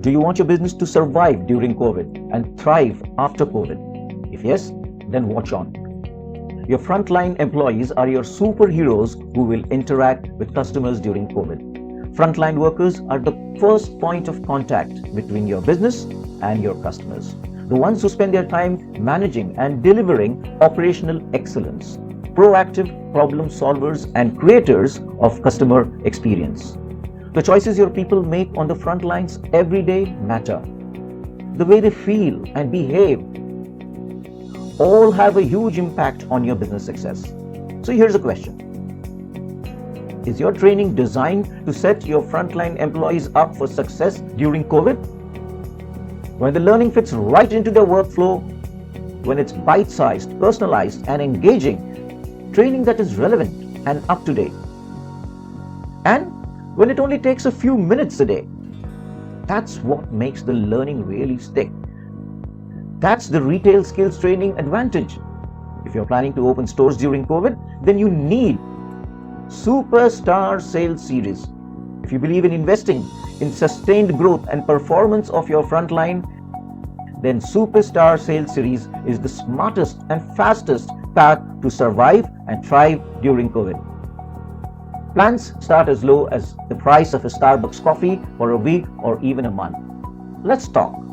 Do you want your business to survive during COVID and thrive after COVID? If yes, then watch on. Your frontline employees are your superheroes who will interact with customers during COVID. Frontline workers are the first point of contact between your business and your customers. The ones who spend their time managing and delivering operational excellence, proactive problem solvers and creators of customer experience. The choices your people make on the front lines every day matter. The way they feel and behave all have a huge impact on your business success. So here's a question. Is your training designed to set your frontline employees up for success during COVID? When the learning fits right into their workflow, when it's bite-sized, personalized and engaging, training that is relevant and up to date, and when it only takes a few minutes a day, that's what makes the learning really stick. That's the retail skills training advantage. If you're planning to open stores during COVID, then you need Superstar Sales Series. If you believe in investing in sustained growth and performance of your frontline, then Superstar Sales Series is the smartest and fastest path to survive and thrive during COVID. Plans start as low as the price of a Starbucks coffee for a week or even a month. Let's talk.